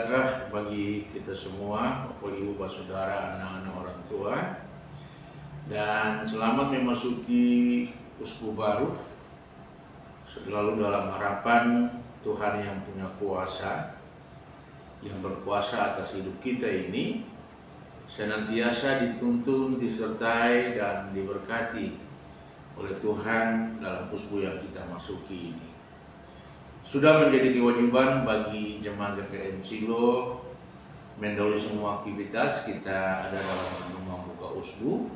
sejahtera bagi kita semua, Bapak Ibu, Bapak Saudara, anak-anak orang tua. Dan selamat memasuki uskup baru, selalu dalam harapan Tuhan yang punya kuasa, yang berkuasa atas hidup kita ini, senantiasa dituntun, disertai, dan diberkati oleh Tuhan dalam uskup yang kita masuki ini. Sudah menjadi kewajiban bagi jemaat GPM Silo mendahului semua aktivitas kita ada dalam rumah buka uskup,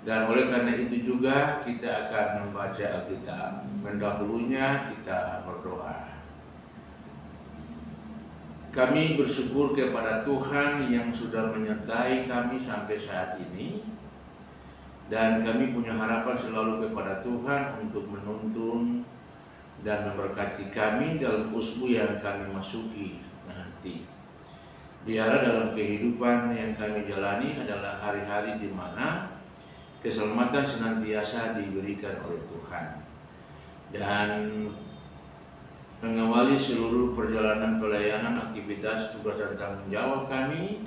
dan oleh karena itu juga kita akan membaca Alkitab. Mendahulunya kita berdoa. Kami bersyukur kepada Tuhan yang sudah menyertai kami sampai saat ini, dan kami punya harapan selalu kepada Tuhan untuk menuntun dan memberkati kami dalam uskup yang kami masuki nanti. Biarlah dalam kehidupan yang kami jalani adalah hari-hari di mana keselamatan senantiasa diberikan oleh Tuhan, dan mengawali seluruh perjalanan pelayanan, aktivitas, tugas dan tanggung jawab kami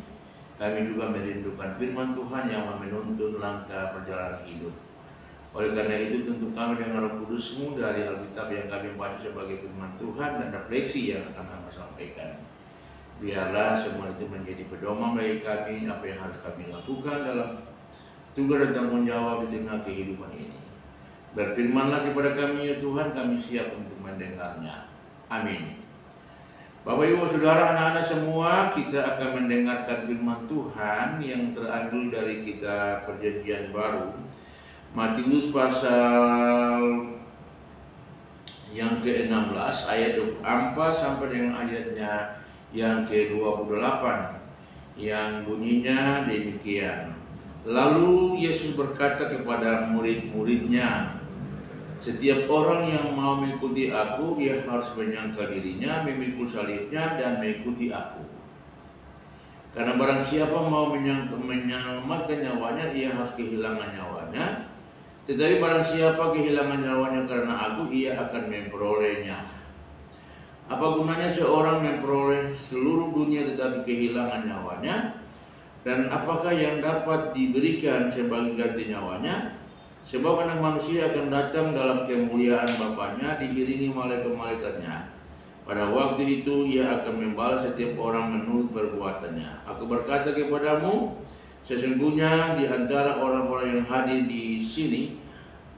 juga merindukan firman Tuhan yang menuntun langkah perjalanan hidup. Oleh karena itu tentu kami dengan Roh Kudus-Mu dari Alkitab yang kami baca sebagai firman Tuhan dan refleksi yang akan kami sampaikan. Biarlah semua itu menjadi pedoman bagi kami apa yang harus kami lakukan dalam tugas dan tanggung jawab di tengah kehidupan ini. Berfirmanlah kepada kami ya Tuhan, kami siap untuk mendengarnya. Amin. Bapak Ibu Saudara, anak-anak semua, kita akan mendengarkan firman Tuhan yang terambil dari kitab Perjanjian Baru, Matius pasal yang ke-16 ayat 24 sampai dengan ayatnya yang ke-28 yang bunyinya demikian. Lalu Yesus berkata kepada murid-muridnya, "Setiap orang yang mau mengikuti aku, ia harus menyangkal dirinya, memikul salibnya, dan mengikuti aku. Karena barang siapa mau menyelamatkan nyawanya, ia harus kehilangan nyawanya. Tetapi barang siapa kehilangan nyawanya karena aku, ia akan memperolehnya. Apa gunanya seorang memperoleh seluruh dunia tetapi kehilangan nyawanya? Dan apakah yang dapat diberikan sebagai ganti nyawanya? Sebab Anak Manusia akan datang dalam kemuliaan Bapaknya diiringi malaikat-malaikatnya. Pada waktu itu ia akan membalas setiap orang menurut perbuatannya. Aku berkata kepadamu, sesungguhnya di antara orang-orang yang hadir di sini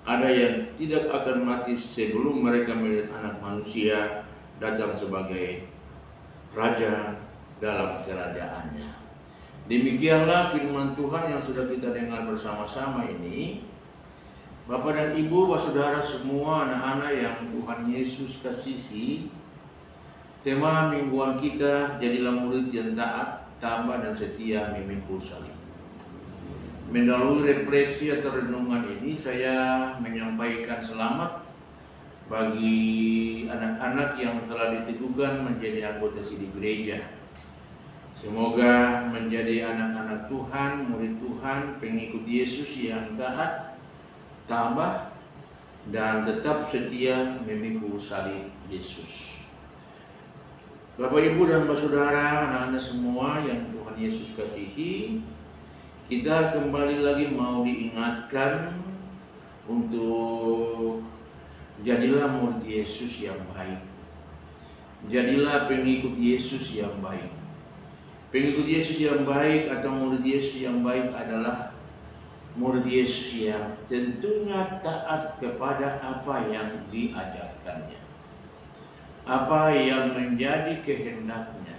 ada yang tidak akan mati sebelum mereka melihat Anak Manusia datang sebagai Raja dalam kerajaannya." Demikianlah firman Tuhan yang sudah kita dengar bersama-sama ini. Bapak dan Ibu, Bapak Saudara semua, anak-anak yang Tuhan Yesus kasihi, tema mingguan kita, jadilah murid yang taat, tabah dan setia memikul salib. Mendahului refleksi atau renungan ini, saya menyampaikan selamat bagi anak-anak yang telah diteguhkan menjadi anggota sidang gereja. Semoga menjadi anak-anak Tuhan, murid Tuhan, pengikut Yesus yang taat, tabah, dan tetap setia memikul salib Yesus. Bapak, Ibu, dan Bapak Saudara, anak-anak semua yang Tuhan Yesus kasihi, kita kembali lagi mau diingatkan untuk jadilah murid Yesus yang baik. Jadilah pengikut Yesus yang baik. Pengikut Yesus yang baik atau murid Yesus yang baik adalah murid Yesus yang tentunya taat kepada apa yang diajarkannya, apa yang menjadi kehendaknya.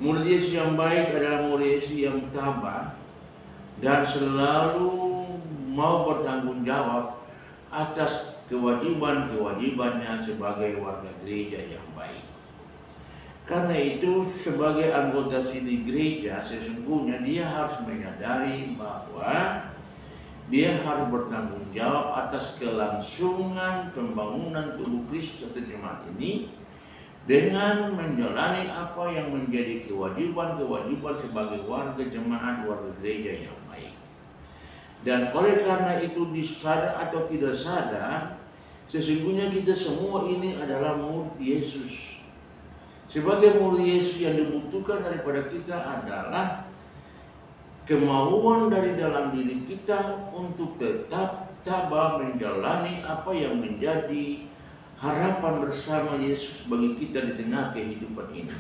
Murid Yesus yang baik adalah murid Yesus yang tabah dan selalu mau bertanggung jawab atas kewajiban-kewajibannya sebagai warga gereja yang baik. Karena itu sebagai anggota sidang gereja sesungguhnya dia harus menyadari bahwa dia harus bertanggung jawab atas kelangsungan pembangunan tubuh Kristus atau jemaat ini dengan menjalani apa yang menjadi kewajiban-kewajiban sebagai warga jemaat, warga gereja yang baik. Dan oleh karena itu disadar atau tidak sadar, sesungguhnya kita semua ini adalah murid Yesus. Sebagai murid Yesus, yang dibutuhkan daripada kita adalah kemauan dari dalam diri kita untuk tetap tabah menjalani apa yang menjadi harapan bersama Yesus bagi kita di tengah kehidupan ini.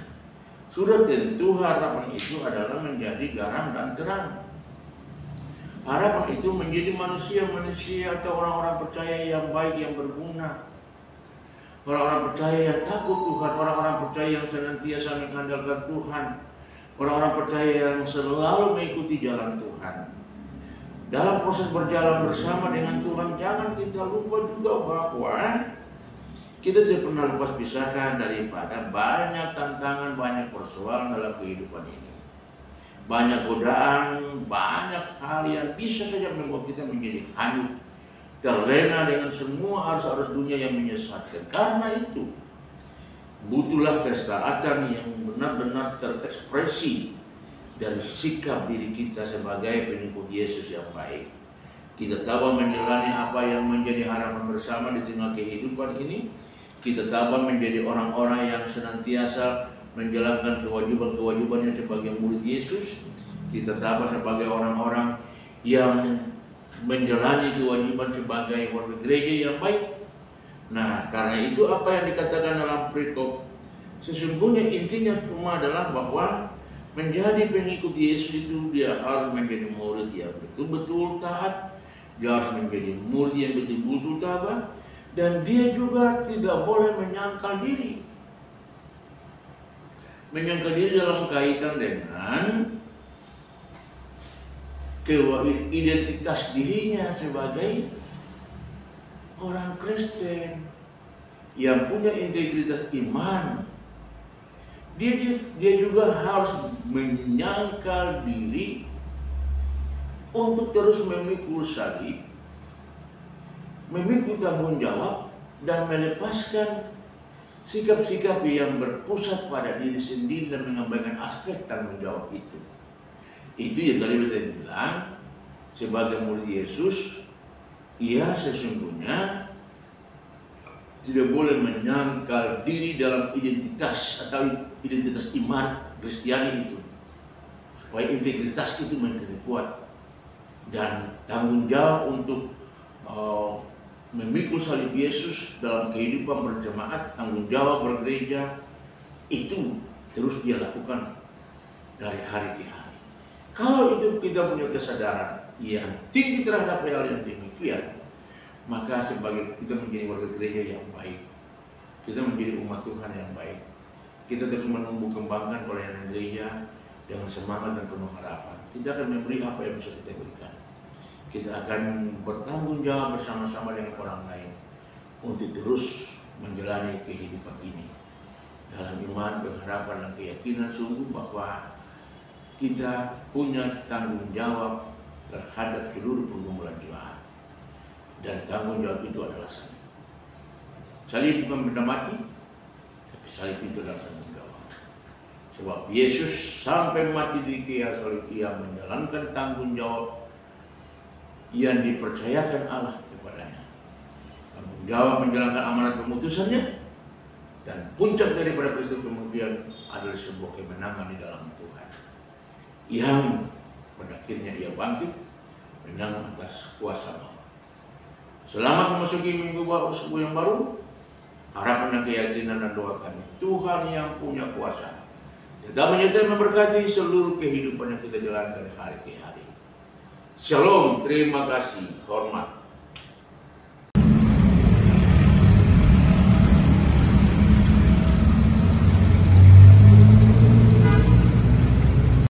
Sudah tentu harapan itu adalah menjadi garam dan terang. Harapan itu menjadi manusia-manusia atau orang-orang percaya yang baik, yang berguna. Orang-orang percaya yang takut Tuhan, orang-orang percaya yang senantiasa mengandalkan Tuhan, orang-orang percaya yang selalu mengikuti jalan Tuhan. Dalam proses berjalan bersama dengan Tuhan, jangan kita lupa juga bahwa kita tidak pernah lepas pisahkan daripada banyak tantangan, banyak persoalan dalam kehidupan ini. Banyak godaan, banyak hal yang bisa saja membuat kita menjadi hanyut, terlena dengan semua arus-arus dunia yang menyesatkan. Karena itu, butuhlah ketaatan yang benar-benar terekspresi dari sikap diri kita sebagai pengikut Yesus yang baik. Kita tabah menjalani apa yang menjadi harapan bersama di tengah kehidupan ini. Kita tabah menjadi orang-orang yang senantiasa menjalankan kewajiban-kewajibannya sebagai murid Yesus. Kita tabah sebagai orang-orang yang menjalani kewajiban sebagai warga gereja yang baik. Nah, karena itu apa yang dikatakan dalam perikop, sesungguhnya intinya cuma adalah bahwa menjadi pengikut Yesus itu dia harus menjadi murid yang betul-betul taat, dia harus menjadi murid yang betul-betul tabah, dan dia juga tidak boleh menyangkal diri. Menyangkal diri dalam kaitan dengan identitas dirinya sebagai orang Kristen yang punya integritas iman. Dia juga harus menyangkal diri untuk terus memikul salib, memikul tanggung jawab, dan melepaskan sikap-sikap yang berpusat pada diri sendiri dan mengabaikan aspek tanggung jawab itu. Itu yang tadi kita bilang, sebagai murid Yesus, ia sesungguhnya tidak boleh menyangkal diri dalam identitas atau identitas iman Kristiani itu, supaya integritas itu menjadi kuat dan tanggung jawab untuk memikul salib Yesus dalam kehidupan berjemaat, tanggung jawab bergereja itu terus dia lakukan dari hari ke hari. Kalau itu kita punya kesadaran yang tinggi terhadap hal yang demikian, maka sebagai kita menjadi warga gereja yang baik, kita menjadi umat Tuhan yang baik, kita terus menumbuh kembangkan pelayanan gereja dengan semangat dan penuh harapan. Kita akan memberi apa yang bisa kita berikan. Kita akan bertanggung jawab bersama-sama dengan orang lain untuk terus menjalani kehidupan ini dalam iman, pengharapan, dan keyakinan sungguh bahwa kita punya tanggung jawab terhadap seluruh pergumulan jemaat, dan tanggung jawab itu adalah salib. Salib bukan benda mati, tapi salib itu adalah tanggung jawab. Sebab Yesus sampai mati di kayu salib, ia menjalankan tanggung jawab yang dipercayakan Allah kepadanya. Tanggung jawab menjalankan amanat pemutusannya, dan puncak daripada peristiwa kemudian adalah sebuah kemenangan di dalam Tuhan, yang pada akhirnya ia bangkit menang atas kuasa maut. Selamat memasuki minggu yang baru. Harapan dan keyakinan dan doa kami, Tuhan yang punya kuasa tetap menyertai memberkati seluruh kehidupan yang kita jalankan dari hari ke hari. Shalom, terima kasih, hormat.